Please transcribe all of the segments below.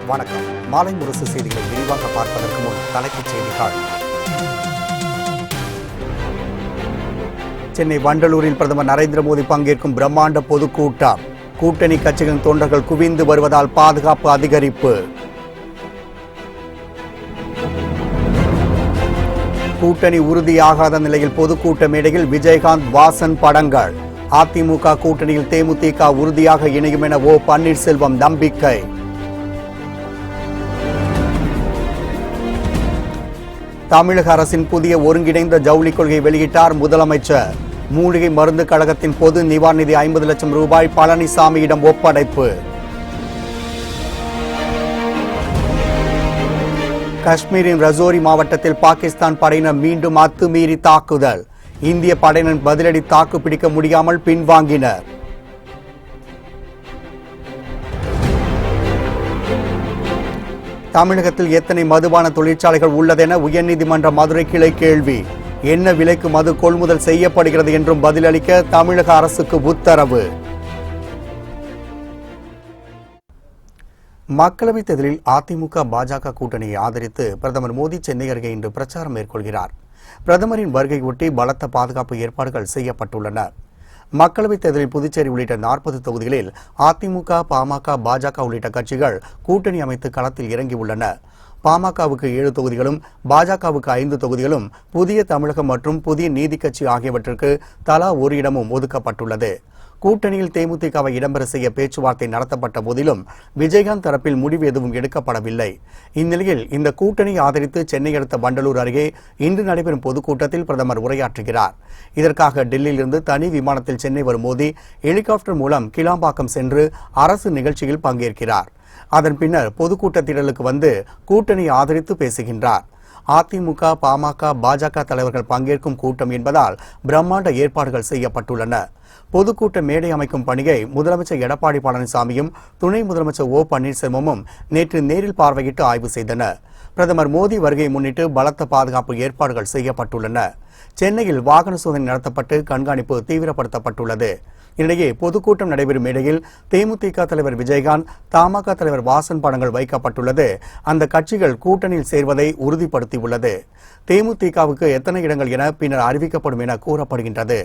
வணக்கம். மாலை முரசு செய்திகளை விரிவாக பார்ப்பதற்கு முன் தலைப்புச் செய்திகள். சென்னை வண்டலூரில் பிரதமர் நரேந்திர மோடி பங்கேற்கும் பிரம்மாண்ட பொதுக்கூட்டம். கூட்டணி கட்சிகளின் தொண்டர்கள் குவிந்து வருவதால் பாதுகாப்பு அதிகரிப்பு. கூட்டணி உறுதியாகாத நிலையில் பொதுக்கூட்ட மேடையில் விஜயகாந்த், வாசன் படங்கள். அதிமுக கூட்டணியில் தேமுதிக உறுதியாக இணையும் என ஓ பன்னீர்செல்வம் நம்பிக்கை. தமிழக அரசின் புதிய ஒருங்கிணைந்த ஜவுளி கொள்கை வெளியிட்டார் முதலமைச்சர். மூலிகை மருந்து கழகத்தின் பொது நிவாரண நிதி 50 லட்சம் ரூபாய் பழனிசாமியிடம் ஒப்படைப்பு. காஷ்மீரின் ரஜோரி மாவட்டத்தில் பாகிஸ்தான் படையினர் மீண்டும் அத்துமீறி தாக்குதல். இந்திய படையினர் பதிலடி தாக்கு பிடிக்க முடியாமல் பின்வாங்கினர். தமிழகத்தில் எத்தனை மதுபான தொழிற்சாலைகள் உள்ளதென உயர்நீதிமன்ற மதுரை கிளை கேள்வி. என்ன விலைக்கு மது கொள்முதல் செய்யப்படுகிறது என்றும் பதிலளிக்க தமிழக அரசுக்கு உத்தரவு. மக்களவைத் தேர்தலில் அதிமுக பாஜக கூட்டணியை ஆதரித்து பிரதமர் மோடி சென்னை அருகே இன்று பிரச்சாரம் மேற்கொள்கிறார். பிரதமரின் வருகையொட்டி பலத்த பாதுகாப்பு ஏற்பாடுகள் செய்யப்பட்டுள்ளன. மக்களவைத் தேர்தலில் புதுச்சேரி உள்ளிட்ட 40 தொகுதிகளில் அதிமுக, பாமக, பாஜக உள்ளிட்ட கட்சிகள் கூட்டணி அமைத்து களத்தில் இறங்கியுள்ளன. பாமகவுக்கு 7 தொகுதிகளும், பாஜகவுக்கு 5 தொகுதிகளும், புதிய தமிழகம் மற்றும் புதிய நீதி கட்சி ஆகியவற்றிற்கு தலா ஒரு இடமும் ஒதுக்கப்பட்டுள்ளது. கூட்டணியில் தேமுதிகவை இடம்பெற செய்ய பேச்சுவார்த்தை நடத்தப்பட்ட போதிலும் விஜயகாந்த் தரப்பில் முடிவு எதுவும் எடுக்கப்படவில்லை. இந்நிலையில் இந்த கூட்டணியை ஆதரித்து சென்னை அடுத்த வண்டலூர் அருகே இன்று நடைபெறும் பொதுக்கூட்டத்தில் பிரதமர் உரையாற்றுகிறார். இதற்காக டெல்லியிலிருந்து தனி விமானத்தில் சென்னை வரும் மோடி ஹெலிகாப்டர் மூலம் கிளாம்பாக்கம் சென்று அரசு நிகழ்ச்சியில் பங்கேற்கிறார். அதன் பின்னர் பொதுக்கூட்ட திடலுக்கு வந்து கூட்டணியை ஆதரித்து பேசுகின்றார். அதிமுக, பாமக, பாஜக தலைவர்கள் பங்கேற்கும் கூட்டம் என்பதால் பிரம்மாண்ட ஏற்பாடுகள் செய்யப்பட்டுள்ளன. பொதுக்கூட்ட மேடை அமைக்கும் பணியை முதலமைச்சர் எடப்பாடி பழனிசாமியும் துணை முதலமைச்சர் ஓ பன்னீர்செல்வமும் நேற்று நேரில் பார்வையிட்டு ஆய்வு செய்தனர். பிரதமர் மோடி வருகையை முன்னிட்டு பலத்த பாதுகாப்பு ஏற்பாடுகள் செய்யப்பட்டுள்ளன. சென்னையில் வாகன சோதனை நடத்தப்பட்டு கண்காணிப்பு தீவிரப்படுத்தப்பட்டுள்ளது. இதனிடையே பொதுக்கூட்டம் நடைபெறும் மேடையில் தேமுதிக தலைவர் விஜயகாந்த், தமாக தலைவர் வாசன் படங்கள் வைக்கப்பட்டுள்ளது. அந்த கட்சிகள் கூட்டணியில் சேர்வதை உறுதிப்படுத்தியுள்ளது. தேமுதிகவுக்கு எத்தனை இடங்கள் என பின்னர் அறிவிக்கப்படும் என கூறப்படுகின்றது.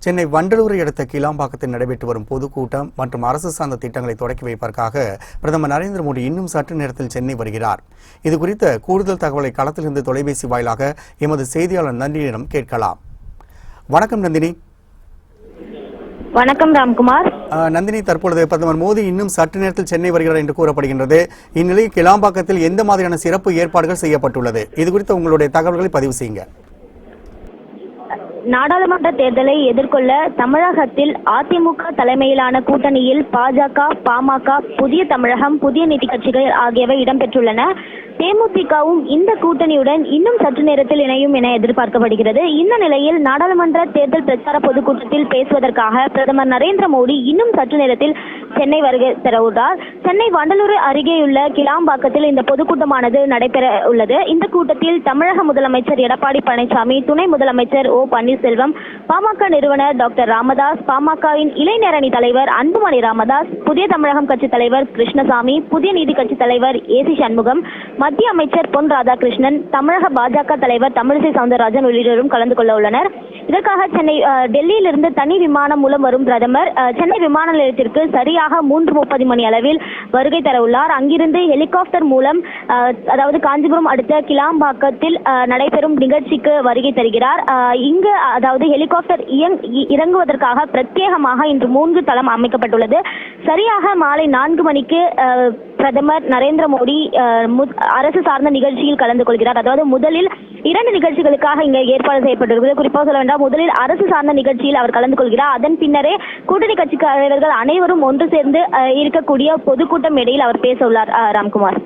சென்னை வண்டலூரை அடுத்த கிளாம்பாக்கத்தில் நடைபெற்று வரும் பொதுக்கூட்டம் மற்றும் அரசு சார்ந்த திட்டங்களை தொடக்கி வைப்பதற்காக பிரதமர் நரேந்திர மோடி இன்னும் சற்று நேரத்தில் சென்னை வருகிறார். இதுகுறித்த கூடுதல் தகவலை களத்திலிருந்து தொலைபேசி வாயிலாக எமது செய்தியாளர் நந்தினியிடம் கேட்கலாம். வணக்கம் நந்தினி. வணக்கம் ராம்குமார். நந்தினி, தற்பொழுது பிரதமர் மோடி இன்னும் சற்று நேரத்தில் சென்னை வருகிறார் என்று கூறப்படுகின்றது. இந்நிலையில் கிளாம்பாக்கத்தில் எந்த மாதிரியான சிறப்பு ஏற்பாடுகள் செய்யப்பட்டுள்ளது? இதுகுறித்த உங்களுடைய தகவல்களை பதிவு செய்யுங்க. நாடாளுமன்ற தேர்தலை எதிர்கொள்ள தமிழகத்தில் அதிமுக தலைமையிலான கூட்டணியில் பாஜக, பாமக, புதிய தமிழகம், புதிய நீதி கட்சிகள் ஆகியவை இடம்பெற்றுள்ளன. தேமுதிகவும் இந்த கூட்டணியுடன் இன்னும் சற்று நேரத்தில் இணையும் என எதிர்பார்க்கப்படுகிறது. இந்த நிலையில் நாடாளுமன்ற தேர்தல் பிரச்சார பொதுக்கூட்டத்தில் பேசுவதற்காக பிரதமர் நரேந்திர மோடி இன்னும் சற்று நேரத்தில் சென்னை வருகை தரவுள்ளார். சென்னை வண்டலூர் அருகேயுள்ள கிளாம்பாக்கத்தில் இந்த பொதுக்கூட்டமானது நடைபெற உள்ளது. இந்த கூட்டத்தில் தமிழக முதலமைச்சர் எடப்பாடி பழனிசாமி, துணை முதலமைச்சர் ஓ பன்னீர்செல்வம், பாமக நிறுவனர் டாக்டர் ராமதாஸ், பாமகவின் இளைஞரணி தலைவர் அன்புமணி ராமதாஸ், புதிய தமிழகம் கட்சி தலைவர் கிருஷ்ணசாமி, புதிய நீதி கட்சி தலைவர் ஏசி சண்முகம், மத்திய அமைச்சர் பொன் ராதாகிருஷ்ணன், தமிழக பாஜக தலைவர் தமிழிசை சவுந்தரராஜன் உள்ளிட்டோரும் கலந்து கொள்ள உள்ளனர். இதற்காக டெல்லியிலிருந்து தனி விமானம் மூலம் வரும் பிரதமர் சென்னை விமான நிலையத்திற்கு சரியாக 3:30 மணி அளவில் வருகை தர உள்ளார். அங்கிருந்து ஹெலிகாப்டர் மூலம் அதாவது காஞ்சிபுரம் அடுத்த கிளாம்பாக்கத்தில் நடைபெறும் நிகழ்ச்சிக்கு வருகை தருகிறார். இங்கு அதாவது ஹெலிகாப்டர் இறங்குவதற்காக பிரத்யேகமாக இன்று 3 தளம் அமைக்கப்பட்டுள்ளது. சரியாக மாலை 4 மணிக்கு பிரதமர் நரேந்திர மோடி அரசு சார்ந்த நிகழ்ச்சியில் கலந்து கொள்கிறார். அதாவது முதலில் 2 நிகழ்ச்சிகளுக்காக இங்கே ஏற்பாடு செய்யப்பட்டிருக்கிறது. குறிப்பாக சொல்ல வேண்டாம், முதலில் அரசு சார்ந்த நிகழ்ச்சியில் அவர் கலந்து கொள்கிறார். அதன் பின்னரே கூட்டணி கட்சி தலைவர்கள் அனைவரும் ஒன்று சேர்ந்து இருக்கக்கூடிய பொதுக்கூட்டம் மேடையில் அவர் பேச உள்ளார். ராம்குமார்.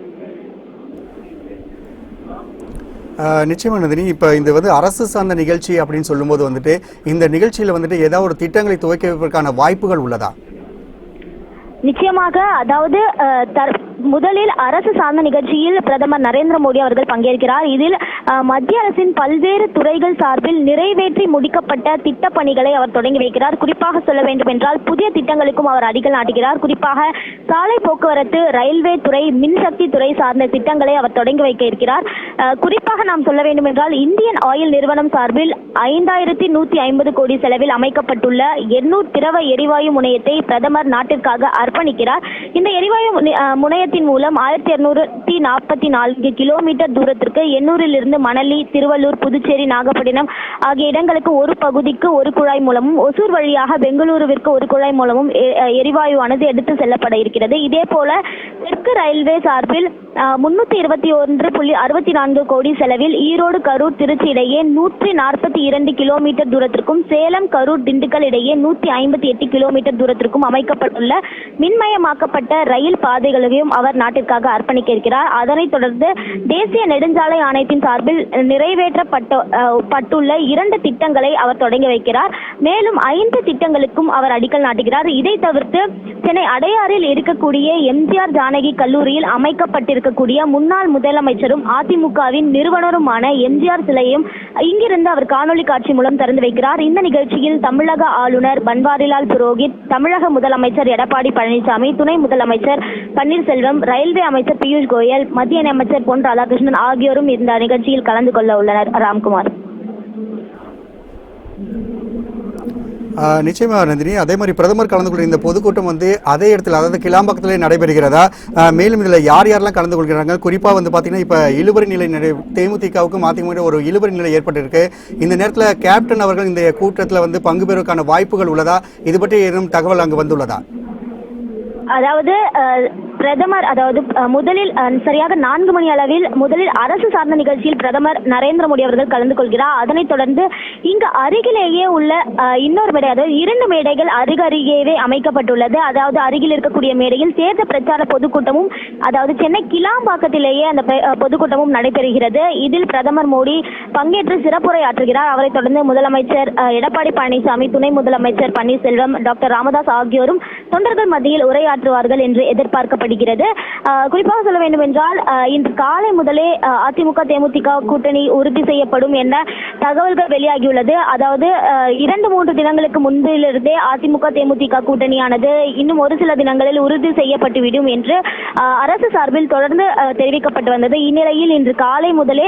நிச்சயமா நந்தினி, இப்போ இந்த அரசு சார்ந்த நிகழ்ச்சி அப்படின்னு சொல்லும்போது இந்த நிகழ்ச்சியில் ஏதாவது ஒரு திட்டங்களை துவக்கி வைப்பதற்கான வாய்ப்புகள் உள்ளதா? நிச்சயமாக, அதாவது முதலில் அரசு சார்ந்த நிகழ்ச்சியில் பிரதமர் நரேந்திர மோடி அவர்கள் பங்கேற்கிறார். இதில் மத்திய அரசின் பல்வேறு துறைகள் சார்பில் நிறைவேற்றி முடிக்கப்பட்ட திட்டப்பணிகளை அவர் தொடங்கி வைக்கிறார். குறிப்பாக சொல்ல வேண்டும் என்றால் புதிய திட்டங்களுக்கும் அவர் அடிக்கல் நாட்டுகிறார். குறிப்பாக சாலை போக்குவரத்து, ரயில்வே துறை, மின்சக்தி துறை சார்ந்த திட்டங்களை அவர் தொடங்கி வைக்க இருக்கிறார். குறிப்பாக நாம் சொல்ல வேண்டும் என்றால் இந்தியன் ஆயில் நிறுவனம் சார்பில் 5150 கோடி செலவில் அமைக்கப்பட்டுள்ள 800 திரவ எரிவாயு முனையத்தை பிரதமர் நாட்டிற்காக அர்ப்பணிக்கிறார். இந்த எரிவாயு முனையத்தின் மூலம் 1244 கிலோமீட்டர் தூரத்திற்கு எண்ணூரிலிருந்து மணலி, திருவள்ளூர், புதுச்சேரி, நாகப்பட்டினம் ஆகிய இடங்களுக்கு ஒரு பகுதிக்கு ஒரு குழாய் மூலமும், ஒசூர் வழியாக பெங்களூருவிற்கு ஒரு குழாய் மூலமும் எரிவாயுவானது எடுத்து செல்லப்பட இருக்கிறது. இதே போல தெற்கு ரயில்வே சார்பில் 321.64 கோடி செலவில் ஈரோடு, கரூர், திருச்சி இடையே 142 கிலோமீட்டர் தூரத்திற்கும், சேலம், கரூர், திண்டுக்கல் இடையே 158 கிலோமீட்டர் தூரத்திற்கும் அமைக்கப்பட்டுள்ள மின்மயமாக்கப்பட்ட ரயில் பாதைகளையும் அவர் நாட்டிற்காக அர்ப்பணிக்க இருக்கிறார். அதனைத் தொடர்ந்து தேசிய நெடுஞ்சாலை ஆணையத்தின் சார்பில் நிறைவேற்றப்பட்டுள்ள 2 திட்டங்களை அவர் தொடங்கி வைக்கிறார். மேலும் 5 திட்டங்களுக்கும் அவர் அடிக்கல் நாட்டுகிறார். இதை தவிர்த்து சென்னை அடையாறில் இருக்கக்கூடிய எம்ஜிஆர் ஜானகி கல்லூரியில் அமைக்கப்பட்டிருக்கக்கூடிய முன்னாள் முதலமைச்சரும் அதிமுகவின் நிறுவனருமான எம்ஜிஆர் சிலையும் இங்கிருந்து அவர் காணொலி காட்சி மூலம் திறந்து வைக்கிறார். இந்த நிகழ்ச்சியில் தமிழக ஆளுநர் பன்வாரிலால் புரோஹித், தமிழக முதலமைச்சர் எடப்பாடி பழனிசாமி, துணை முதலமைச்சர் பன்னீர்செல்வம், ரயில்வே அமைச்சர் பியூஷ் கோயல், மத்திய இணையமைச்சர் பொன் ராதாகிருஷ்ணன் ஆகியோரும் இந்த நிகழ்ச்சியில் கலந்து கொள்ள உள்ளனர். ராம்குமார். நிச்சயமாக நந்தினி, அதே மாதிரி பிரதமர் கலந்து கொள்கிற இந்த பொதுக்கூட்டம் அதே இடத்துல, அதாவது கிளாம்பாக்கத்திலே நடைபெறுகிறதா? மேலும் இதில் யார் யாரெல்லாம் கலந்து கொள்கிறாங்க? குறிப்பாக பார்த்தீங்கன்னா இப்போ இழுபறி நிலை தேமுதிகவுக்கும் அதிமுக ஒரு இழுபறி நிலை ஏற்பட்டிருக்கு. இந்த நேரத்தில் கேப்டன் அவர்கள் இந்த கூட்டத்தில் பங்கு பெறுவதற்கான வாய்ப்புகள் உள்ளதா? இது பற்றி ஏதும் தகவல் அங்கு வந்துள்ளதா? அதாவது பிரதமர் முதலில் சரியாக 4 மணி அளவில் முதலில் அரசு சார்ந்த நிகழ்ச்சியில் பிரதமர் நரேந்திர மோடி அவர்கள் கலந்து கொள்கிறார். அதனைத் தொடர்ந்து இங்கு அருகிலேயே உள்ள இன்னொரு மேடை, அதாவது 2 மேடைகள் அருகருகேவே அமைக்கப்பட்டுள்ளது. அதாவது அருகில் இருக்கக்கூடிய மேடையில் தேர்தல் பிரச்சார பொதுக்கூட்டமும், அதாவது சென்னை கிளாம்பாக்கத்திலேயே அந்த பொதுக்கூட்டமும் நடைபெறுகிறது. இதில் பிரதமர் மோடி பங்கேற்று சிறப்புரை ஆற்றுகிறார். அவரைத் தொடர்ந்து முதலமைச்சர் எடப்பாடி பழனிசாமி, துணை முதலமைச்சர் பன்னீர்செல்வம், டாக்டர் ராமதாஸ் ஆகியோரும் தொண்டர்கள் மத்தியில் உரையாற்றுவார்கள் என்று எதிர்பார்க்கப்படுகிறது. குறிப்பாக சொல்ல வேண்டும் என்றால் இன்று காலை முதலே அதிமுக தேமுதிக கூட்டணி உறுதி செய்யப்படும் என தகவல்கள் வெளியாகியுள்ளது. அதாவது 2-3 தினங்களுக்கு முன்பிலிருந்தே அதிமுக தேமுதிக கூட்டணியானது இன்னும் ஒரு சில தினங்களில் உறுதி செய்யப்பட்டுவிடும் என்று அரசு சார்பில் தொடர்ந்து தெரிவிக்கப்பட்டு வந்தது. இந்நிலையில் இன்று காலை முதலே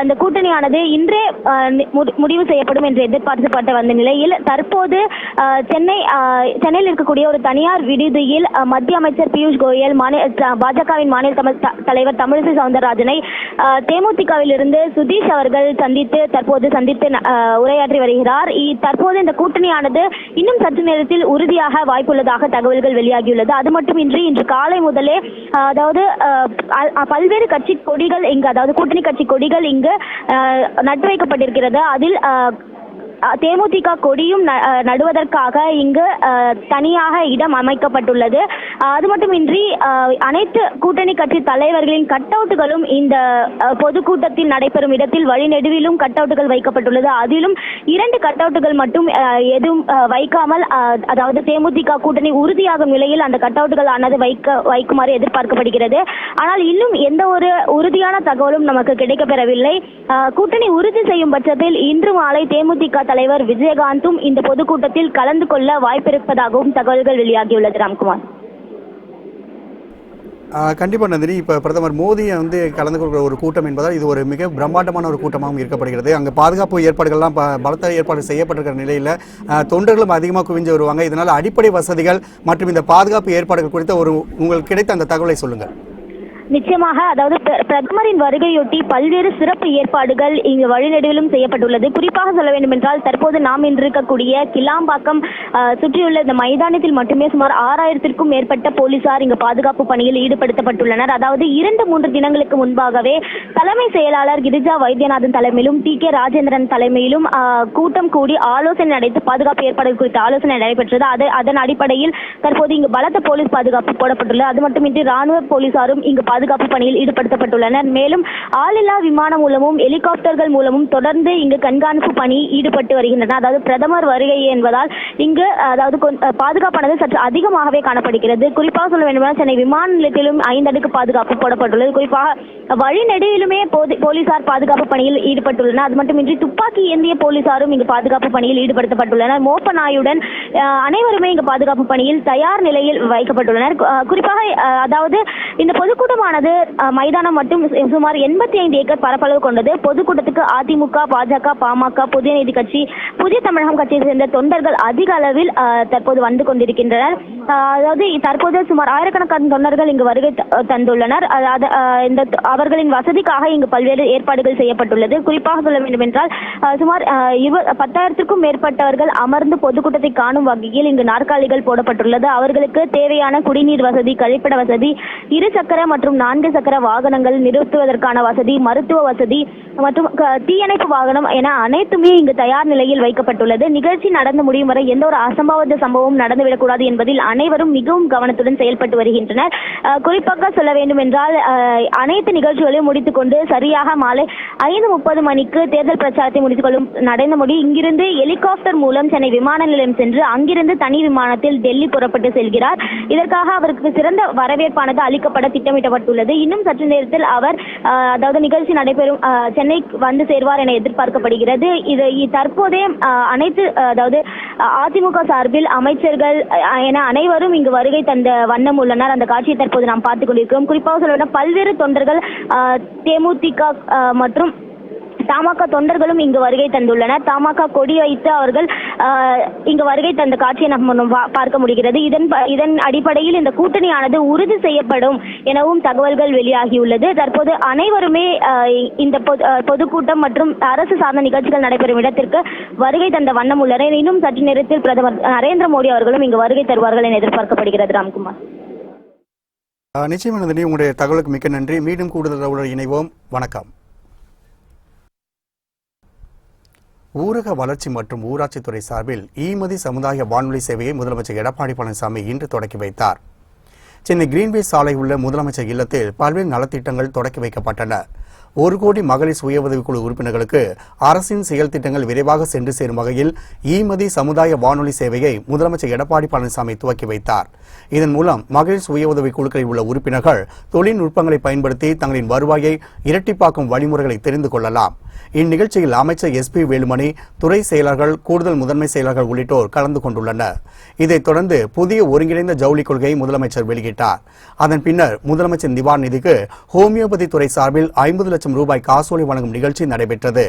இந்த கூட்டணியானது இன்றே முடிவு செய்யப்படும் என்று எதிர்பார்க்கப்பட்டு வந்த நிலையில் தற்போது சென்னையில் இருக்கக்கூடிய ஒரு தனியார் விடுதியில் மத்திய அமைச்சர் பியூஷ் கோயல், பாஜகவின் மாநில தலைவர் தமிழிசை சவுந்தரராஜனை தேமுதிகவில் இருந்து சுதீஷ் அவர்கள் தற்போது சந்தித்து உரையாற்றி வருகிறார். தற்போது இந்த கூட்டணியானது இன்னும் சற்று நேரத்தில் உறுதியாக வாய்ப்புள்ளதாக தகவல்கள் வெளியாகியுள்ளது. அது மட்டுமின்றி இன்று காலை முதலே அதாவது பல்வேறு கட்சி கொடிகள் இங்கு, அதாவது கூட்டணி கட்சி கொடிகள் இங்கு நட்டு வைக்கப்பட்டிருக்கிறது. அதில் தேமுதிக கொடியும் நடுவதற்காக இங்கு தனியாக இடம் அமைக்கப்பட்டுள்ளது. அது மட்டுமின்றி அனைத்து கூட்டணி கட்சி தலைவர்களின் கட்டவுட்டுகளும் இந்த பொதுக்கூட்டத்தில் நடைபெறும் இடத்தில் வழிநெடுவிலும் கட்டவுட்டுகள் வைக்கப்பட்டுள்ளது. அதிலும் 2 கட்டவுட்டுகள் மட்டும் எதுவும் வைக்காமல், அதாவது தேமுதிக கூட்டணி உறுதியாகும் நிலையில் அந்த கட்டவுட்டுகள் ஆனது வைக்குமாறு எதிர்பார்க்கப்படுகிறது. ஆனால் இன்னும் எந்த ஒரு உறுதியான தகவலும் நமக்கு கிடைக்கப்பெறவில்லை. கூட்டணி உறுதி செய்யும் பட்சத்தில் இன்று மாலை தேமுதிக தலைவர் விஜயகாந்தும் இந்த பொதுக்கூட்டத்தில் கலந்து கொள்ள வாய்ப்பிருப்பதாகவும் தகவல்கள் வெளியாகியுள்ளது. ராம்குமார். கண்டிப்பாக நந்தினி, இப்போ பிரதமர் மோடி கலந்து கொள்கிற ஒரு கூட்டம் என்பதால் இது ஒரு மிக பிரம்மாண்டமான ஒரு கூட்டமாகவும் இருக்கப்படுகிறது. அங்கே பாதுகாப்பு ஏற்பாடுகள்லாம் பலத்த ஏற்பாடு செய்யப்பட்டிருக்கிற நிலையில் தொண்டர்களும் அதிகமாக குவிஞ்சு வருவாங்க. இதனால் அடிப்படை வசதிகள் மற்றும் இந்த பாதுகாப்பு ஏற்பாடுகள் குறித்த உங்களுக்கு கிடைத்த அந்த தகவலை சொல்லுங்கள். நிச்சயமாக, அதாவது பிரதமரின் வருகையொட்டி பல்வேறு சிறப்பு ஏற்பாடுகள் இங்கு வழிநெடுவிலும் செய்யப்பட்டுள்ளது. குறிப்பாக சொல்ல வேண்டும் என்றால் தற்போது நாம் இன்று இருக்கக்கூடிய கிளாம்பாக்கம் சுற்றியுள்ள இந்த மைதானத்தில் மட்டுமே சுமார் 6000க்கும் மேற்பட்ட போலீசார் இங்கு பாதுகாப்பு பணியில் ஈடுபடுத்தப்பட்டுள்ளனர். அதாவது 2-3 தினங்களுக்கு முன்பாகவே தலைமை செயலாளர் கிரிஜா வைத்தியநாதன் தலைமையிலும் டி.கே. ராஜேந்திரன் தலைமையிலும் கூட்டம் கூடி ஆலோசனை நடத்தி பாதுகாப்பு ஏற்பாடுகள் குறித்த ஆலோசனை நடைபெற்றது. அதன் அடிப்படையில் தற்போது இங்கு பலத்த போலீஸ் பாதுகாப்பு போடப்பட்டுள்ளது. அது மட்டுமின்றி ராணுவ போலீசாரும் இங்கு பாதுகாப்பு பணியில் ஈடுபடுத்தப்பட்டுள்ளனர். மேலும் ஆளில்லா விமானம் மூலமும் ஹெலிகாப்டர்கள் மூலமும் தொடர்ந்து இங்கு கண்காணிப்பு பணி ஈடுபட்டு வருகின்றனர். அதாவது பிரதமர் வருகை என்பதால் இங்கு பாதுகாப்பானது சற்று அதிகமாகவே காணப்படுகிறது. குறிப்பாக சொல்ல வேண்டுமென்றால் சென்னை விமான நிலையத்திலும் 5 அடுக்கு பாதுகாப்பு போடப்பட்டுள்ளது. குறிப்பாக வழிநெடுகிலுமே போலீசார் பாதுகாப்பு பணியில் ஈடுபட்டுள்ளனர். அது மட்டுமின்றி துப்பாக்கி ஏந்திய போலீசாரும் இங்கு பாதுகாப்பு பணியில் ஈடுபடுத்தப்பட்டுள்ளனர். மோப்ப நாயுடன் அனைவருமே இங்கு பாதுகாப்பு பணியில் தயார் நிலையில் வைக்கப்பட்டுள்ளனர். குறிப்பாக அதாவது இந்த பொதுக்கூட்டமானது மைதானம் மட்டும் சுமார் 85 ஏக்கர் பரப்பளவு கொண்டது. பொதுக்கூட்டத்துக்கு அதிமுக, பாஜக, பாமக, புதிய நீதி கட்சி, புதிய தமிழகம் கட்சியை சேர்ந்த தொண்டர்கள் அதிக அளவில் தற்போது வந்து கொண்டிருக்கின்றனர். அதாவது தற்போது சுமார் ஆயிரக்கணக்கான தொண்டர்கள் இங்கு வருகை தந்துள்ளனர். அவர்களின் வசதிக்காக இங்கு பல்வேறு ஏற்பாடுகள் செய்யப்பட்டுள்ளது. குறிப்பாக சொல்ல வேண்டும் என்றால் சுமார் 10,000க்கும் மேற்பட்டவர்கள் அமர்ந்து பொதுக்கூட்டத்தை காணும் வகையில் இங்கு நாற்காலிகள் போடப்பட்டுள்ளது. அவர்களுக்கு தேவையான குடிநீர் வசதி, கழிப்பிட வசதி, 2 சக்கர மற்றும் 4 சக்கர வாகனங்கள் நிறுத்துவதற்கான வசதி, மருத்துவ வசதி மற்றும் தீயணைப்பு வாகனம் என அனைத்துமே இங்கு தயார் நிலையில் வைக்கப்பட்டுள்ளது. நிகழ்ச்சி நடந்து முடியும் வரை எந்த ஒரு அசம்பாவித சம்பவம் நடந்துவிடக்கூடாது என்பதில் அனைவரும் மிகவும் கவனத்துடன் செயல்பட்டு வருகின்றனர். குறிப்பாக சொல்ல வேண்டும் என்றால் அனைத்து நிகழ்ச்சிகளையும் முடித்துக் கொண்டு சரியாக மாலை 5:30 மணிக்கு தேர்தல் பிரச்சாரத்தை முடித்துக் கொள்ளும் நரேந்திர மோடி இங்கிருந்து ஹெலிகாப்டர் மூலம் சென்னை விமான நிலையம் சென்று அங்கிருந்து தனி விமானத்தில் டெல்லி புறப்பட்டு செல்கிறார். இதற்காக அவருக்கு சிறந்த வரவேற்பானது அளிக்கப்பட திட்டமிடப்பட்டுள்ளது. இன்னும் சற்று நேரத்தில் அவர் நிகழ்ச்சி நடைபெறும் சென்னை வந்து சேர்வார் என எதிர்பார்க்கப்படுகிறது. இது தற்போதே அனைத்து அதிமுக சார்பில் அமைச்சர்கள் என அனைவரும் இங்கு வருகை தந்த வண்ணம் உள்ளனர். அந்த காட்சியை தற்போது நாம் பார்த்துக் கொண்டிருக்கிறோம். குறிப்பாக சொல்ல பல்வேறு தொண்டர்கள் தேமுதிக மற்றும் தமாக தொண்டர்களும் இங்கு வருகை தந்துள்ளனர். தமாக கொடி வைத்து அவர்கள் இங்கு வருகை தந்த காட்சியை நம்ம பார்க்க முடிகிறது. இதன் அடிப்படையில் இந்த கூட்டணியானது உறுதி செய்யப்படும் எனவும் தகவல்கள் வெளியாகியுள்ளது. தற்போது அனைவருமே இந்த பொதுக்கூட்டம் மற்றும் அரசு சார்ந்த நிகழ்ச்சிகள் நடைபெறும் இடத்திற்கு வருகை தந்த வண்ணம் உள்ளனர். இன்னும் சற்று நேரத்தில் பிரதமர் நரேந்திர மோடி அவர்களும் இங்கு வருகை தருவார்கள் என எதிர்பார்க்கப்படுகிறது. ராம்குமார், நிச்சயமாக உங்களுடைய தகவலுக்கு மிக்க நன்றி. மீண்டும் கூடுதல் இணைவோம். வணக்கம். ஊரக வளர்ச்சி மற்றும் ஊராட்சித்துறை சார்பில் ஈமதி சமுதாய வானொலி சேவையை முதலமைச்சர் எடப்பாடி பழனிசாமி இன்று தொடக்கி வைத்தார். சென்னை கிரீன்வே சாலை உள்ள முதலமைச்சர் இல்லத்தில் பல்வேறு நலத்திட்டங்கள் தொடக்கி வைக்கப்பட்டன. 1 கோடி மகளிர் சுய உதவிக்குழு உறுப்பினர்களுக்கு அரசின் செயல் திட்டங்கள் விரைவாக சென்று சேரும் வகையில் ஈமதி சமுதாய வானொலி சேவையை முதலமைச்சர் எடப்பாடி பழனிசாமி துவக்கி வைத்தார். இதன் மூலம் மகளிர் சுய உதவி குழுக்களில் உள்ள உறுப்பினர்கள் தொழில்நுட்பங்களை பயன்படுத்தி தங்களின் வருவாயை இரட்டிப்பாக்கும் வழிமுறைகளை தெரிந்து கொள்ளலாம். இந்நிகழ்ச்சியில் அமைச்சர் SP வேலுமணி, துறை செயலர்கள், கூடுதல் முதன்மை செயலர்கள் உள்ளிட்டோர் கலந்து கொண்டுள்ளனர். இதைத் தொடர்ந்து புதிய ஒருங்கிணைந்த ஜவுளி கொள்கையை முதலமைச்சர் வெளியிட்டார். அதன் பின்னர் முதலமைச்சர் நிவாரண நிதிக்கு ஹோமியோபதி துறை சார்பில் 50 லட்சம் ரூபாய் காசோலை வழங்கும் நிகழ்ச்சி நடைபெற்றது.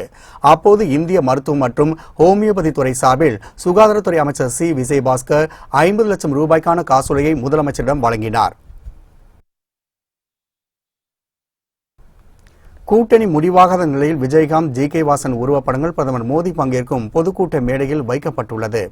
அப்போது இந்திய மருத்துவம் மற்றும் ஹோமியோபதி துறை சார்பில் சுகாதாரத்துறை அமைச்சர் C. விஜயபாஸ்கர் 50 லட்சம் ரூபாய்க்கான காசோலையை முதலமைச்சரிடம் வழங்கினார். கூட்டணி முடிவாகாத நிலையில் விஜயகாந்த், G.K. வாசன் உருவப்படங்கள் பிரதமர் மோடி பங்கேற்கும் பொதுக்கூட்ட மேடையில் வைக்கப்பட்டுள்ளது.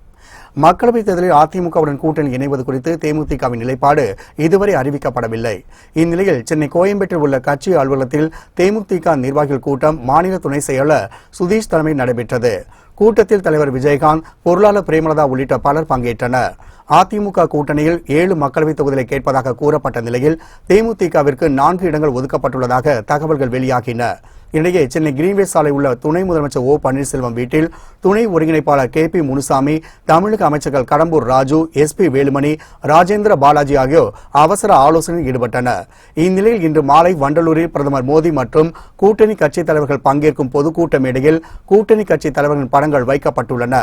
மக்களவைத் தேர்தலில் அதிமுகவுடன் கூட்டணி இணைவது குறித்து தேமுதிகவின் நிலைப்பாடு இதுவரை அறிவிக்கப்படவில்லை. இந்நிலையில் சென்னை கோயம்பேட்டில் உள்ள கட்சி அலுவலகத்தில் தேமுதிக நிர்வாகிகள் கூட்டம் மாநில துணை செயலர் சுதீஷ் தலைமையில் நடைபெற்றது. கூட்டத்தில் தலைவர் விஜயகாந்த், பொருளாளர் பிரேமலதா உள்ளிட்ட பலர் பங்கேற்றனர். அதிமுக கூட்டணியில் 7 மக்களவைத் தொகுதிகளை கேட்பதாக கூறப்பட்ட நிலையில் தேமுதிகவிற்கு 4 இடங்கள் ஒதுக்கப்பட்டுள்ளதாக தகவல்கள் வெளியாகின. இடையே சென்னை கிரீன்வே சாலை உள்ள துணை முதலமைச்சர் O. பன்னீர்செல்வம் வீட்டில் துணை ஒருங்கிணைப்பாளர் KP முனுசாமி, தமிழக அமைச்சர்கள் கடம்பூர் ராஜு, SP வேலுமணி, ராஜேந்திர பாலாஜி ஆகியோர் அவசர ஆலோசனையில் ஈடுபட்டனர். இந்நிலையில் இன்று மாலை வண்டலூரில் பிரதமர் மோடி மற்றும் கூட்டணி கட்சித் தலைவர்கள் பங்கேற்கும் பொதுக்கூட்ட மேடையில் கூட்டணி கட்சித் தலைவர்களின் படங்கள் வைக்கப்பட்டுள்ளன.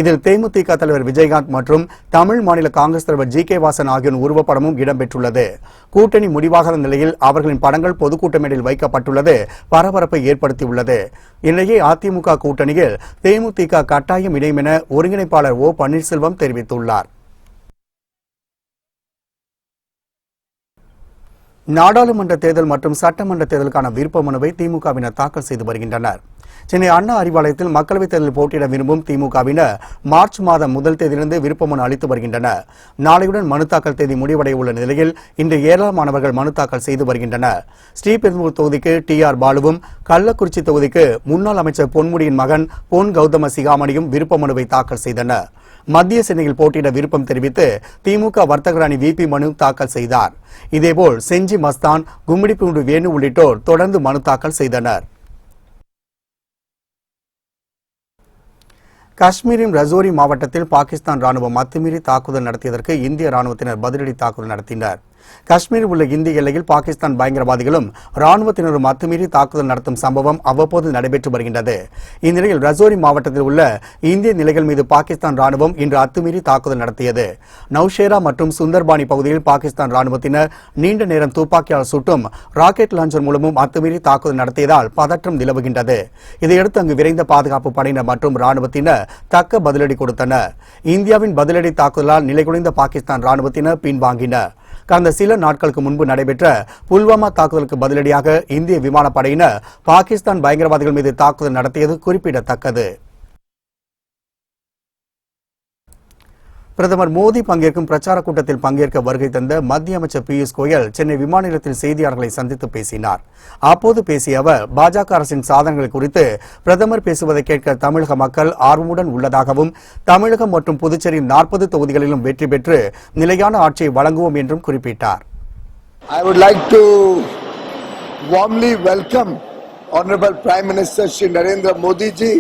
இதில் தேமுதிக தலைவர் விஜயகாந்த் மற்றும் தமிழ் மாநில காங்கிரஸ் தலைவர் G.K. வாசன் ஆகியோரின் உருவப்படமும் இடம்பெற்றுள்ளது. கூட்டணி முடிவாகாத நிலையில் அவர்களின் படங்கள் பொதுக்கூட்ட மேடையில் வைக்கப்பட்டுள்ளது பரபரப்பு ஏற்படுத்தியுள்ளது. இந்நிலையே அதிமுக கூட்டணியில் தேமுதிக கட்டாயம் இணையும் என ஒருங்கிணைப்பாளர் O. பன்னீர்செல்வம் தெரிவித்துள்ளார். நாடாளுமன்ற தேர்தல் மற்றும் சட்டமன்ற தேர்தலுக்கான விருப்ப மனுவை திமுகவினர் தாக்கல் செய்து வருகின்றனர். சென்னை அண்ணா அறிவாலயத்தில் மக்களவைத் தேர்தலில் போட்டியிட விரும்பும் திமுகவினர் மார்ச் மாதம் 1 தேதியிலிருந்து விருப்ப மனு அளித்து வருகின்றனர். நாளையுடன் மனு தாக்கல் தேதி முடிவடைய உள்ள நிலையில் இன்று ஏராளமானவர்கள் மனு தாக்கல் செய்து வருகின்றனர். ஸ்ரீபெரும்புதூர் தொகுதிக்கு TR பாலுவும், கள்ளக்குறிச்சி தொகுதிக்கு முன்னாள் அமைச்சர் பொன்முடியின் மகன் பொன் கௌதம சிகாமணியும் விருப்ப மனுவை தாக்கல் செய்தனர். மத்திய சென்னையில் போட்டியிட விருப்பம் தெரிவித்து திமுக வர்த்தகர் அணி விபி மனு தாக்கல் செய்தார். இதேபோல் செஞ்சி மஸ்தான், கும்மிடிப்பூண்டு வேணு உள்ளிட்டோர் தொடர்ந்து மனு தாக்கல் செய்தனர். காஷ்மீரின் ரஜோரி மாவட்டத்தில் பாகிஸ்தான் ராணுவம் அத்துமீறி தாக்குதல் நடத்தியதற்கு இந்திய ராணுவத்தினர் பதிலடி தாக்குதல் நடத்தினர். காஷ்மீரில் உள்ள இந்திய எல்லையில் பாகிஸ்தான் பயங்கரவாதிகளும் ராணுவத்தினரும் அத்துமீறி தாக்குதல் நடத்தும் சம்பவம் அவ்வப்போது நடைபெற்று வருகின்றது. இந்நிலையில் ரஜோரி மாவட்டத்தில் உள்ள இந்திய நிலைகள் மீது பாகிஸ்தான் ராணுவம் இன்று அத்துமீறி தாக்குதல் நடத்தியது. நௌஷேரா மற்றும் சுந்தர்பானி பகுதியில் பாகிஸ்தான் ராணுவத்தினர் நீண்ட நேரம் துப்பாக்கியால் சுட்டும் ராக்கெட் லாஞ்சர் மூலமும் அத்துமீறி தாக்குதல் நடத்தியதால் பதற்றம் நிலவுகின்றது. இதையடுத்து அங்கு விரைந்த பாதுகாப்பு படையினர் மற்றும் ராணுவத்தினர் தக்க பதிலடி கொடுத்தனர். இந்தியாவின் பதிலடி தாக்குதலால் நிலைகுலைந்த பாகிஸ்தான் ராணுவத்தினர் பின்வாங்கினர். கடந்த சில நாட்களுக்கு முன்பு நடைபெற்ற புல்வாமா தாக்குதலுக்கு பதிலடியாக இந்திய விமானப்படையினர் பாகிஸ்தான் பயங்கரவாதிகள் மீது தாக்குதல் நடத்தியது குறிப்பிடத்தக்கது. பிரதமர் மோடி பங்கேற்கும் பிரச்சார கூட்டத்தில் பங்கேற்க வருகை தந்த மத்திய அமைச்சர் பியூஷ் கோயல் சென்னை விமான நிலையத்தில் செய்தியாளர்களை சந்தித்து பேசினார். அப்போது பேசிய அவர் பாஜக அரசின் சாதனைகள் குறித்து பிரதமர் பேசுவதை கேட்க தமிழக மக்கள் ஆர்வமுடன் உள்ளதாகவும் தமிழகம் மற்றும் புதுச்சேரியின் 40 தொகுதிகளிலும் வெற்றி பெற்று நிலையான ஆட்சியை வழங்குவோம் என்றும் குறிப்பிட்டார். I would like to warmly welcome Honorable Prime Minister Shri Narendra Modi ji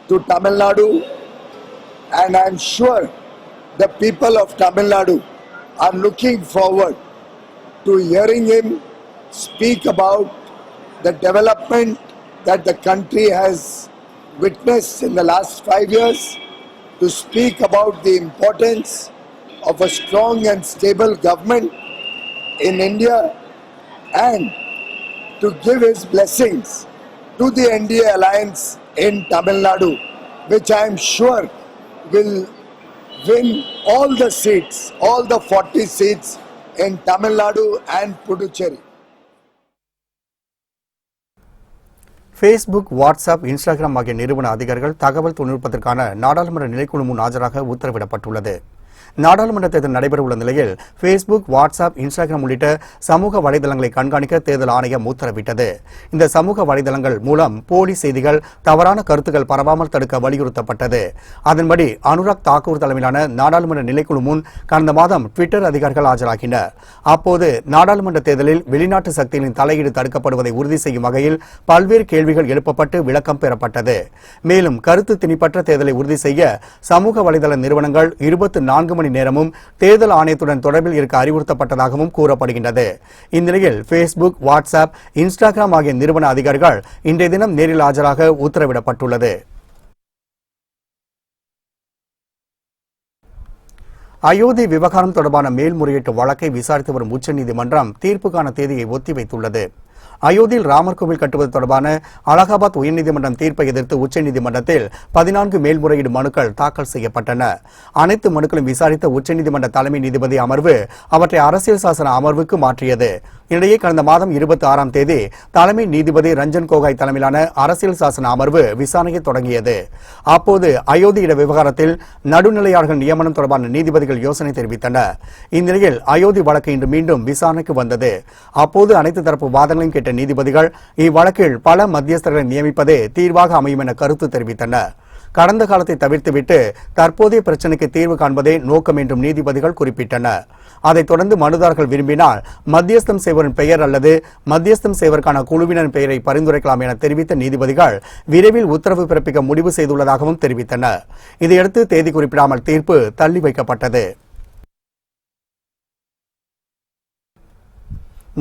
to Tamil Nadu. And I am sure the people of Tamil Nadu are looking forward to hearing him speak about the development that the country has witnessed in the last 5 years, to speak about the importance of a strong and stable government in India, and to give his blessings to the NDA alliance in Tamil Nadu, which I am sure will win all the seats, all the 40 seats in Tamil Nadu and Puducherry. Facebook, WhatsApp, Instagram ஆகிய நிறுவன அதிகாரிகள் தகவல் தொழில்நுட்பத்திற்கான நாடாளுமன்ற நிலைக்குழு முன் ஆஜராக உத்தரவிடப்பட்டுள்ளது. நாடாளுமன்ற தேர்தல் நடைபெறவுள்ள நிலையில் Facebook, WhatsApp, Instagram உள்ளிட்ட சமூக வலைதளங்களை கண்காணிக்க தேர்தல் ஆணையம் உத்தரவிட்டது. இந்த சமூக வலைதளங்கள் மூலம் போலி செய்திகள், தவறான கருத்துக்கள் பரவாமல் தடுக்க வலியுறுத்தப்பட்டது. அதன்படி அனுராக் தாக்கூர் தலைமையிலான நாடாளுமன்ற நிலைக்குழு முன் கடந்த மாதம் ட்விட்டர் அதிகாரிகள் ஆஜராகினர். அப்போது நாடாளுமன்ற தேர்தலில் வெளிநாட்டு சக்திகளின் தலையீடு தடுக்கப்படுவதை உறுதி செய்யும் வகையில் பல்வேறு கேள்விகள் எழுப்பப்பட்டு விளக்கம் பெறப்பட்டது. மேலும் கருத்து திணிப்பற்ற தேர்தலை உறுதி செய்ய சமூக வலைதள நிறுவனங்கள் 24 மணி நேரமும் தேர்தல் ஆணையத்துடன் தொடர்பில் இருக்க அறிவுறுத்தப்பட்டதாகவும் கூறப்படுகின்றது. இந்நிலையில் Facebook, WhatsApp, Instagram ஆகிய நிறுவன அதிகாரிகள் இன்றைய தினம் நேரில் ஆஜராக உத்தரவிடப்பட்டுள்ளது. அயோத்தி விவகாரம் தொடர்பான மேல்முறையீட்டு வழக்கை விசாரித்து வரும் உச்சநீதிமன்றம் தீர்ப்புக்கான தேதியை ஒத்திவைத்துள்ளது. அயோத்தியில் ராமர் கோவில் கட்டுவது தொடர்பான அலகாபாத் உயர்நீதிமன்றம் தீர்ப்பை எதிர்த்து உச்சநீதிமன்றத்தில் 14 மேல்முறையீடு மனுக்கள் தாக்கல் செய்யப்பட்டன. அனைத்து மனுக்களும் விசாரித்த உச்சநீதிமன்ற தலைமை நீதிபதி அமர்வு அவற்றை அரசியல் சாசன அமர்வுக்கு மாற்றியது. இதனிடையே கடந்த மாதம் 26ஆம் தேதி தலைமை நீதிபதி ரஞ்சன் கோகாய் தலைமையிலான அரசியல் சாசன அமர்வு விசாரணையை தொடங்கியது. அப்போது அயோத்தி இட விவகாரத்தில் நடுநிலையாளர்கள் நியமனம் தொடர்பான நீதிபதிகள் யோசனை தெரிவித்தனர். இந்நிலையில் அயோத்தி வழக்கு இன்று மீண்டும் விசாரணைக்கு வந்தது. அப்போது அனைத்து தரப்பு வாதங்களையும் கேட்ட நீதிபதிகள் இவ்வழக்கில் பல மத்தியஸ்தர்களை நியமிப்பதே தீர்வாக அமையும் என கருத்து தெரிவித்தனர். கடந்த காலத்தை தவிர்த்துவிட்டு தற்போதைய பிரச்சினைக்கு தீர்வு காண்பதே நோக்கம் என்றும் நீதிபதிகள் குறிப்பிட்டனர். அதைத் தொடர்ந்து மனுதாரர்கள் விரும்பினால் மத்தியஸ்தம் செய்வரின் பெயர் அல்லது மத்தியஸ்தம் செய்வதற்கான குழுவினரின் பெயரை பரிந்துரைக்கலாம் என தெரிவித்த நீதிபதிகள் விரைவில் உத்தரவு பிறப்பிக்க முடிவு செய்துள்ளதாகவும் தெரிவித்தனர். இதையடுத்து தேதி குறிப்பிடாமல் தீர்ப்பு தள்ளி வைக்கப்பட்டது.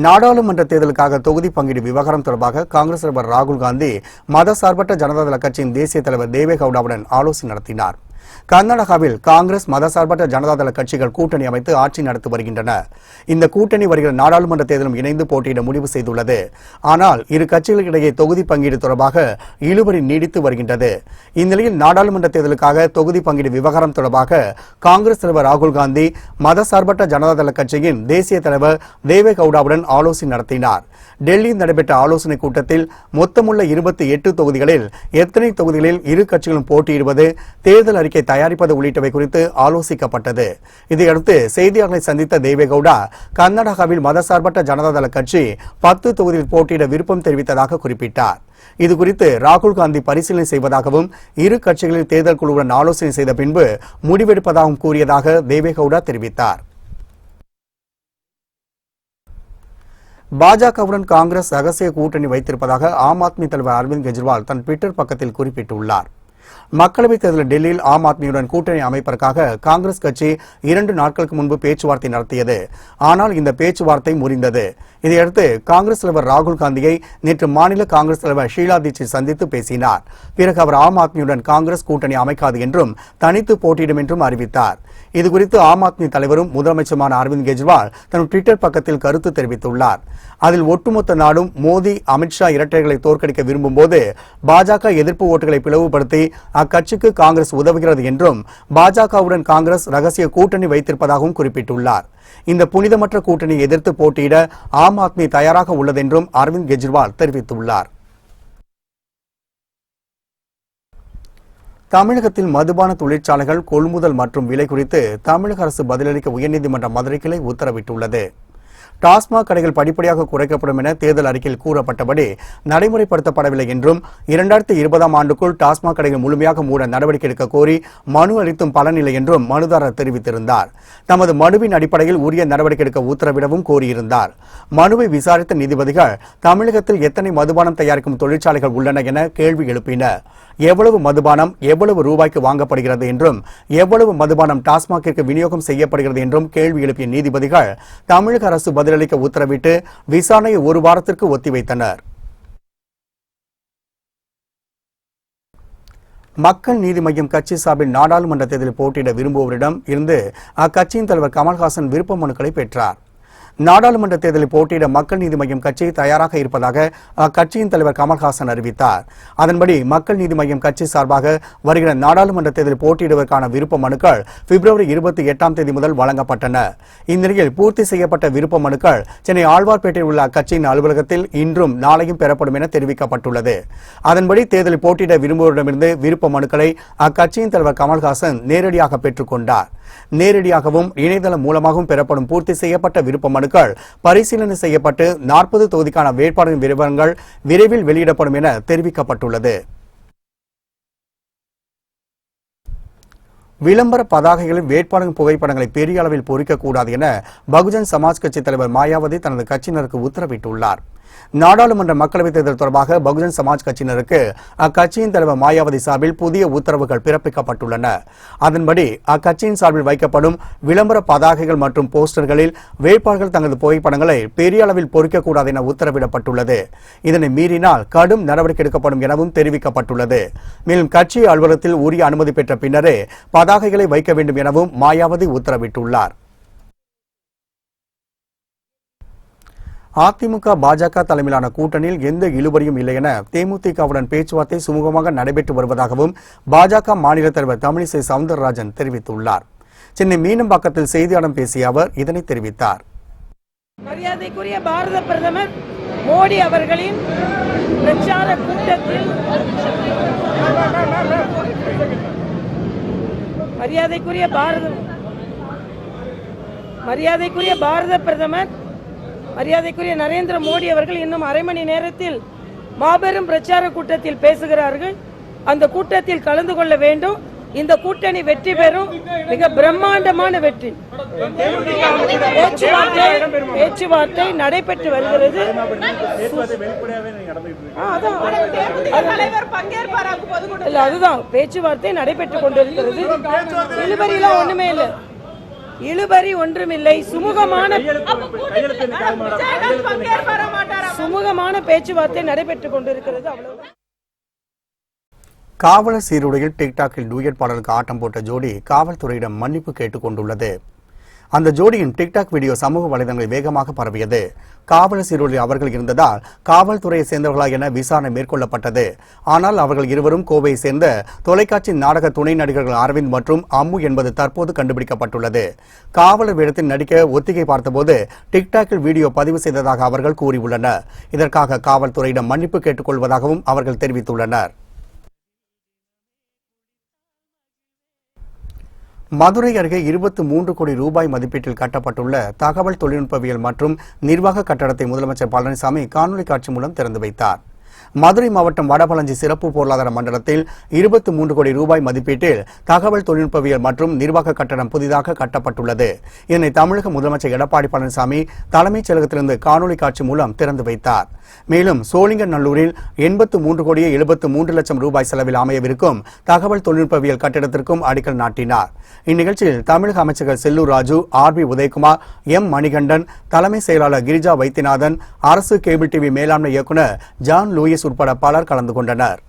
நாடாளுமன்ற தேர்தலுக்காக தொகுதி பங்கீடு விவகாரம் தொடர்பாக காங்கிரஸ் தலைவர் ராகுல் காந்தி மதசார்பற்ற ஜனதாதள கட்சியின் தேசிய தலைவர் தேவே கவுடாவுடன் ஆலோசனை நடத்தினார். கர்நாடகாவில் காங்கிரஸ் மதசார்பற்ற ஜனதாதள கட்சிகள் கூட்டணி அமைத்து ஆட்சி நடத்தி வருகின்றன. இந்த கூட்டணி வருகிற நாடாளுமன்ற தேர்தலும் இணைந்து போட்டியிட முடிவு செய்துள்ளது. ஆனால் இரு கட்சிகளுக்கிடையே தொகுதி பங்கீடு தொடர்பாக இழுபறி நீடித்து வருகின்றது. இந்நிலையில் நாடாளுமன்ற தேர்தலுக்காக தொகுதி பங்கீடு விவகாரம் தொடர்பாக காங்கிரஸ் தலைவர் ராகுல் காந்தி மதசார்பற்ற ஜனதாதள கட்சியின் தேசிய தலைவர் தேவே கவுடாவுடன் ஆலோசனை நடத்தினார். டெல்லியில் நடைபெற்ற ஆலோசனை கூட்டத்தில் மொத்தமுள்ள 28 தொகுதிகளில் எத்தனை தொகுதிகளில் இரு கட்சிகளும் போட்டியிடுவது, தேர்தல் அறிக்கை அறிக்கை தயாரிப்பது உள்ளிட்டவை குறித்து ஆலோசிக்கப்பட்டது. இதையடுத்து செய்தியாளர்களை சந்தித்த தேவேகவுடா கர்நாடகாவில் மதசார்பற்ற ஜனதாதள கட்சி 10 தொகுதியில் போட்டியிட விருப்பம் தெரிவித்ததாக குறிப்பிட்டார். இதுகுறித்து ராகுல் காந்தி பரிசீலனை செய்வதாகவும் இரு கட்சிகளின் தேர்தல் குழுவுடன் ஆலோசனை செய்த பின்பு முடிவெடுப்பதாகவும் கூறியதாக தேவேகவுடா தெரிவித்தார். பாஜகவுடன் காங்கிரஸ் ரகசிய கூட்டணி வைத்திருப்பதாக ஆம் ஆத்மி தலைவர் அரவிந்த் கெஜ்ரிவால் தன் ட்விட்டர் பக்கத்தில் குறிப்பிட்டுள்ளார். மக்களவைத் தேர்தலில் டெல்லியில் ஆம் ஆத்மியுடன் கூட்டணி அமைப்பதற்காக காங்கிரஸ் கட்சி 2 நாட்களுக்கு முன்பு பேச்சுவார்த்தை நடத்தியது. ஆனால் இந்த பேச்சுவார்த்தை முறிந்தது. இதையடுத்து காங்கிரஸ் தலைவர் ராகுல் காந்தியை நேற்று மாநில காங்கிரஸ் தலைவர் ஷீலா தீட்சித் சந்தித்து பேசினார். பிறகு அவர் ஆம் ஆத்மியுடன் காங்கிரஸ் கூட்டணி அமைக்காது என்றும் தனித்து போட்டியிடும் என்றும் அறிவித்தார். இதுகுறித்து ஆம் ஆத்மி தலைவரும் முதலமைச்சருமான அரவிந்த் கெஜ்ரிவால் தன் ட்விட்டர் பக்கத்தில் கருத்து தெரிவித்துள்ளார். அதில் ஒட்டுமொத்த நாடும் மோடி அமித்ஷா இரட்டைகளை தோற்கடிக்க விரும்பும் போது பாஜக எதிர்ப்பு ஓட்டுகளை பிளவுபடுத்தி அக்கட்சிக்கு காங்கிரஸ் உதவுகிறது என்றும் பாஜகவுடன் காங்கிரஸ் ரகசிய கூட்டணி வைத்திருப்பதாகவும் குறிப்பிட்டுள்ளார். இந்த புனிதமற்ற கூட்டணியை எதிர்த்து போட்டியிட ஆம் ஆத்மி தயாராக உள்ளதென்றும் அரவிந்த் கெஜ்ரிவால் தெரிவித்துள்ளார். தமிழகத்தில் மதுபான தொழிற்சாலைகள் கொள்முதல் மற்றும் விலை குறித்து தமிழக அரசு பதிலளிக்க உயர்நீதிமன்ற மதுரை கிளை உத்தரவிட்டுள்ளது. டாஸ்மாக் கடைகள் படிப்படியாக குறைக்கப்படும் என தேர்தல் அறிக்கையில் கூறப்பட்டபடி நடைமுறைப்படுத்தப்படவில்லை என்றும் 2020ஆம் ஆண்டுக்குள் டாஸ்மாக் கடைகள் முழுமையாக மூட நடவடிக்கை எடுக்க கோரி மனு அளித்தும் பலனில்லை என்றும் மனுதாரர் தெரிவித்திருந்தார். தமது மனுவின் அடிப்படையில் உரிய நடவடிக்கை எடுக்க உத்தரவிடவும் கோரியிருந்தார். மனுவை விசாரித்த நீதிபதிகள் தமிழகத்தில் எத்தனை மதுபானம் தயாரிக்கும் தொழிற்சாலைகள் உள்ளன என கேள்வி எழுப்பினர். எவ்வளவு மதுபானம் எவ்வளவு ரூபாய்க்கு வாங்கப்படுகிறது என்றும் எவ்வளவு மதுபானம் டாஸ்மாகிற்கு விநியோகம் செய்யப்படுகிறது என்றும் கேள்வி எழுப்பிய நீதிபதிகள் தமிழக அரசு பதிலளிக்க உத்தரவிட்டு விசாரணையை 1 வாரத்திற்கு ஒத்திவைத்தனர். மக்கள் நீதி மய்யம் கட்சி சார்பில் நாடாளுமன்ற தேர்தலில் போட்டியிட விரும்புவோரிடம் இருந்து அக்கட்சியின் தலைவர் கமல்ஹாசன் விருப்ப மனுக்களை பெற்றார். நாடாளுமன்ற தேர்தலில் போட்டியிட மக்கள் நீதி மய்யம் கட்சி தயாராக இருப்பதாக அக்கட்சியின் தலைவர் கமல்ஹாசன் அறிவித்தார். அதன்படி மக்கள் நீதி மய்யம் கட்சி சார்பாக வருகிற நாடாளுமன்ற தேர்தலில் போட்டியிடுவதற்கான விருப்ப மனுக்கள் பிப்ரவரி 28ஆம் தேதி முதல் வழங்கப்பட்டன. இந்நிலையில் பூர்த்தி செய்யப்பட்ட விருப்ப மனுக்கள் சென்னை ஆழ்வார்பேட்டையில் உள்ள அக்கட்சியின் அலுவலகத்தில் இன்றும் நாளையும் பெறப்படும் என தெரிவிக்கப்பட்டுள்ளது. அதன்படி தேர்தலில் போட்டியிட விரும்புவோரிடமிருந்து விருப்ப மனுக்களை அக்கட்சியின் தலைவர் கமல்ஹாசன் நேரடியாக பெற்றுக் கொண்டார். நேரடியாகவும் இணையதளம் மூலமாகவும் பெறப்படும் பூர்த்தி செய்யப்பட்ட விருப்ப மனுக்கள் பரிசீலனை செய்யப்பட்டு 40 தொகுதிக்கான வேட்பாளரின் விவரங்கள் விரைவில் வெளியிடப்படும் என தெரிவிக்கப்பட்டுள்ளது. விளம்பர பதாகைகளில் வேட்பாளரின் புகைப்படங்களை பெரிய அளவில் பொறிக்கக்கூடாது என பகுஜன் சமாஜ் கட்சி தலைவர் மாயாவதி தனது கட்சியினருக்கு உத்தரவிட்டுள்ளார். நாடாளுமன்ற மக்களவைத் தேர்தல் தொடர்பாக பகுஜன் சமாஜ் கட்சியினருக்கு அக்கட்சியின் தலைவர் மாயாவதி சார்பில் புதிய உத்தரவுகள் பிறப்பிக்கப்பட்டுள்ளன. அதன்படி அக்கட்சியின் சார்பில் வைக்கப்படும் விளம்பர பதாகைகள் மற்றும் போஸ்டர்களில் வேட்பாளர்கள் தங்களது புகைப்படங்களை பெரிய அளவில் பொறிக்கக்கூடாது என உத்தரவிடப்பட்டுள்ளது. இதனை மீறினால் கடும் நடவடிக்கை எடுக்கப்படும் எனவும் தெரிவிக்கப்பட்டுள்ளது. மேலும் கட்சி அலுவலகத்தில் உரிய அனுமதி பெற்ற பின்னரே பதாகைகளை வைக்க வேண்டும் எனவும் மாயாவதி உத்தரவிட்டுள்ளார். அதிமுக பாஜக தலைமையிலான கூட்டணியில் எந்த இழுபறியும் இல்லை என தேமுதிகவுடன் பேச்சுவார்த்தை சுமூகமாக நடைபெற்று வருவதாகவும் பாஜக மாநில தலைவர் தமிழிசை சவுந்தரராஜன் தெரிவித்துள்ளார். சென்னை மீனம்பாக்கத்தில் செய்தியாளர்களிடம் பேசிய அவர் இதனை தெரிவித்தார். மரியாதைக்குரிய பாரத பிரதமர் மோடி அவர்களின் பிரச்சார கூட்டத்தில் மரியாதைக்குரிய பாரத பிரதமர் மரியாதைக்குரிய நரேந்திர மோடி அவர்கள் இன்னும் அரை மணி நேரத்தில் மாபெரும் பிரச்சார கூட்டத்தில் பேசுகிறார்கள். அந்த கூட்டத்தில் கலந்து கொள்ள வேண்டும். இந்த கூட்டணி வெற்றி பெறும். மிக பிரம்மாண்டமான வெற்றி. பேச்சுவார்த்தை நடைபெற்று வருகிறது. அதுதான் பேச்சுவார்த்தை நடைபெற்றுக் கொண்டிருக்கிறது. இழுபறியெல்லாம் ஒண்ணுமே இல்லை. இழுபறி ஒன்றுமில்லை. சுமூகமான பேச்சுவார்த்தை நடைபெற்றுக் கொண்டிருக்கிறது. அவ்வளவு. காவலர் சீருடையில் டிக்டாக்கில் டூயட் பாடலுக்கு ஆட்டம் போட்ட ஜோடி காவல்துறையிடம் மன்னிப்பு கேட்டுக் கொண்டுள்ளது. அந்த ஜோடியின் டிக்டாக் வீடியோ சமூக வலைதளங்களில் வேகமாக பரவியது. காவலர் சீருடையில் அவர்கள் இருந்ததால் காவல்துறையை சேர்ந்தவர்களா என விசாரணை மேற்கொள்ளப்பட்டது. ஆனால் அவர்கள் இருவரும் கோவையை சேர்ந்த தொலைக்காட்சி நாடக துணை நடிகர்கள் அரவிந்த் மற்றும் அம்மு என்பது தற்போது கண்டுபிடிக்கப்பட்டுள்ளது. காவலர் வேடத்தில் நடிக்க ஒத்திகை பார்த்தபோது டிக்டாக்கில் வீடியோ பதிவு செய்ததாக அவர்கள் கூறியுள்ளனர். இதற்காக காவல்துறையிடம் மன்னிப்பு கேட்டுக்கொள்வதாகவும் அவர்கள் தெரிவித்துள்ளனர். மதுரை அருகே 23 கோடி ரூபாய் மதிப்பீட்டில் கட்டப்பட்டுள்ள தகவல் தொழில்நுட்பவியல் மற்றும் நிர்வாக கட்டடத்தை முதலமைச்சர் பழனிசாமி காணொலி காட்சி மூலம் திறந்து வைத்தார். மதுரை மாவட்டம் வடபழஞ்சி சிறப்பு பொருளாதார மண்டலத்தில் 23 கோடி ரூபாய் மதிப்பீட்டில் தகவல் தொழில்நுட்பவியல் மற்றும் நிர்வாக கட்டடம் புதிதாக கட்டப்பட்டுள்ளது. இதனை தமிழக முதலமைச்சர் எடப்பாடி பழனிசாமி தலைமைச் செயலகத்திலிருந்து காணொலி காட்சி மூலம் திறந்து வைத்தார். மேலும் சோழிங்கநல்லூரில் 83 கோடியே 73 லட்சம் ரூபாய் செலவில் அமையவிருக்கும் தகவல் தொழில்நுட்பவியல் கட்டிடத்திற்கும் அடிக்கல் நாட்டினார். இந்நிகழ்ச்சியில் தமிழக அமைச்சர்கள் செல்லூர் ராஜு, RB உதயகுமார், M மணிகண்டன், தலைமை செயலாளர் கிரிஜா வைத்தியநாதன், அரசு கேபிள் டிவி மேலாண்மை இயக்குநர் ஜான் லூயிஸ் உட்பட பலர் கலந்து கொண்டனர்.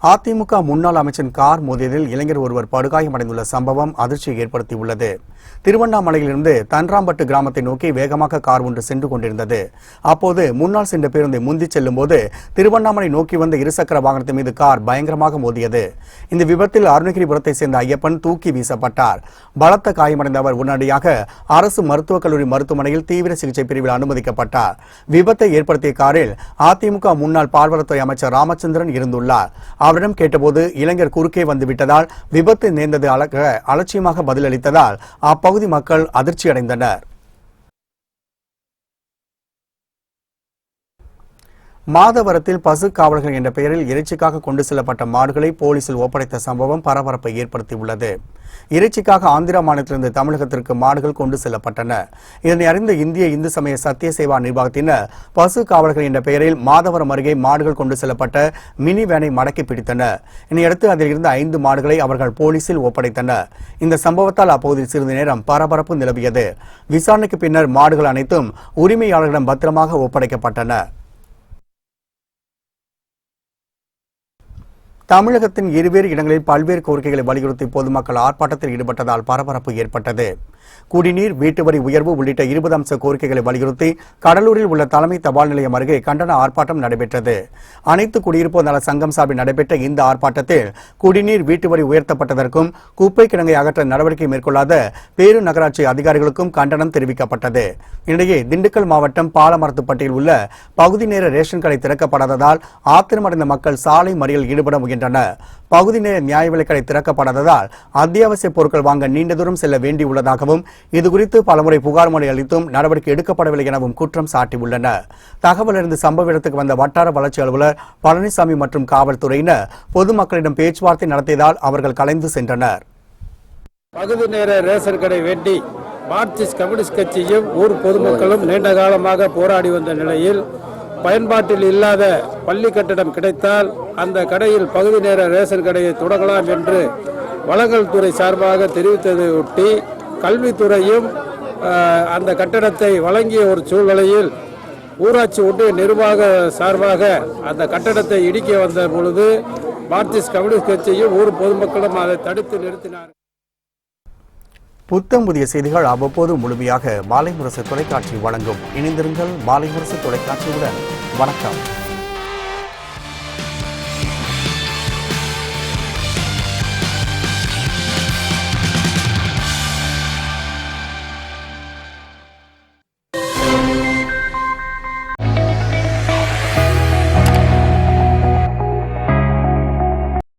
அதிமுக முன்னாள் அமைச்சரின் கார் மோதியதில் இளைஞர் ஒருவர் படுகாயமடைந்துள்ள சம்பவம் அதிர்ச்சியை ஏற்படுத்தியுள்ளது. திருவண்ணாமலையிலிருந்து தன்றாம்பட்டு கிராமத்தை நோக்கி வேகமாக கார் ஒன்று சென்று கொண்டிருந்தது. அப்போது முன்னால் சென்ற பேருந்தை முந்தி செல்லும் போது திருவண்ணாமலை நோக்கி வந்த இருசக்கர வாகனத்தின் மீது கார் பயங்கரமாக மோதியது. இந்த விபத்தில் அருணகிரிபுரத்தை சேர்ந்த ஐயப்பன் தூக்கி வீசப்பட்டார். பலத்த காயமடைந்த அவர் உடனடியாக அரசு மருத்துவக் கல்லூரி மருத்துவமனையில் தீவிர சிகிச்சை பிரிவில் அனுமதிக்கப்பட்டார். விபத்தை ஏற்படுத்திய காரில் அதிமுக முன்னாள் பால்வளத்துறை அமைச்சர் ராமச்சந்திரன் இருந்துள்ளார். அவரிடம் கேட்டபோது இளைஞர் குறுக்கே வந்துவிட்டதால் விபத்து நேர்ந்தது அலட்சியமாக பதிலளித்ததால் அப்பகுதி மக்கள் அதிர்ச்சியடைந்தனர். மாதவரத்தில் பசு காவலர்கள் என்ற பெயரில் இறைச்சிக்காக கொண்டு செல்லப்பட்ட மாடுகளை போலீசில் ஒப்படைத்த சம்பவம் பரபரப்பை ஏற்படுத்தியுள்ளது. இறைச்சிக்காக ஆந்திரா மாநிலத்திலிருந்து தமிழகத்திற்கு மாடுகள் கொண்டு செல்லப்பட்டன. இதனை அறிந்த இந்திய இந்து சமய சத்திய சேவா நிர்வாகத்தினர் பசு காவலர்கள் என்ற பெயரில் மாதவரம் அருகே மாடுகள் கொண்டு செல்லப்பட்ட மினி வேனை மடக்கி பிடித்தனர். இதனையடுத்து அதில் இருந்த 5 மாடுகளை அவர்கள் போலீசில் ஒப்படைத்தனர். இந்த சம்பவத்தால் அப்பகுதியில் சிறிது நேரம் பரபரப்பு நிலவியது. விசாரணைக்கு பின்னர் மாடுகள் அனைத்தும் உரிமையாளர்களிடம் பத்திரமாக ஒப்படைக்கப்பட்டன. தமிழகத்தின் இருவேறு இடங்களில் பல்வேறு கோரிக்கைகளை வலியுறுத்தி பொதுமக்கள் ஆர்ப்பாட்டத்தில் ஈடுபட்டதால் பரபரப்பு ஏற்பட்டது. குடிநீர், வீட்டுவரி உயர்வு உள்ளிட்ட 20 அம்ச கோரிக்கைகளை வலியுறுத்தி கடலூரில் உள்ள தலைமை தபால் நிலையம் அருகே கண்டன ஆர்ப்பாட்டம் நடைபெற்றது. அனைத்து குடியிருப்போர் நல சங்கம் சார்பில் நடைபெற்ற இந்த ஆர்ப்பாட்டத்தில் குடிநீர், வீட்டுவரி உயர்த்தப்பட்டதற்கும் குப்பை கிடங்கை அகற்ற நடவடிக்கை மேற்கொள்ளாத பேருநகராட்சி அதிகாரிகளுக்கும் கண்டனம் தெரிவிக்கப்பட்டது. இடையே திண்டுக்கல் மாவட்டம் பாலமரத்துப்பட்டியில் உள்ள பகுதி நேர ரேஷன் கடை திறக்கப்படாததால் ஆத்திரமடைந்த மக்கள் சாலை மறியலில் ஈடுபட முயன்றனர். பகுதி நேர நியாய விலைக்கடை திறக்கப்படாததால் அத்தியாவசிய பொருட்கள் வாங்க நீண்ட தூரம் செல்ல வேண்டியுள்ளதாகவும் இதுகுறித்து பலமுறை புகார் மனு அளித்தும் நடவடிக்கை எடுக்கப்படவில்லை எனவும் குற்றம் சாட்டியுள்ளனர். தகவல் அறிந்து சம்பவ இடத்துக்கு வந்த வட்டார வளர்ச்சி அலுவலர் பழனிசாமி மற்றும் காவல்துறையினர் பொதுமக்களிடம் பேச்சுவார்த்தை நடத்தியதால் அவர்கள் கலைந்து சென்றனர். பகுதி நேர ரேஷன் கடை வேண்டி மார்க்சிஸ்ட் கம்யூனிஸ்ட் கட்சியும் ஊர் பொதுமக்களும் நீண்ட காலமாக போராடி வந்த நிலையில் பயன்பாட்டில் இல்லாத பள்ளி கட்டடம் கிடைத்தால் அந்த கடையில் பகுதி நேர ரேஷன் கடையை தொடங்கலாம் என்று வழங்கல் துறை சார்பாக தெரிவித்ததை ஒட்டி கல்வித்துறையும் அந்த கட்டடத்தை வழங்கிய ஒரு சூழ்நிலையில் ஊராட்சி ஒன்றிய நிர்வாக சார்பாக அந்த கட்டடத்தை இடிக்க வந்த பொழுது மார்க்சிஸ்ட் கம்யூனிஸ்ட் கட்சியும் ஊர் பொதுமக்களும் அதை தடுத்து நிறுத்தினார். புத்தம் புதிய செய்திகள் அவ்வப்போது முழுமையாக மாலை முரசு தொலைக்காட்சி வழங்கும். இணைந்திருங்கள் மாலை முரசு தொலைக்காட்சியுடன். வணக்கம்.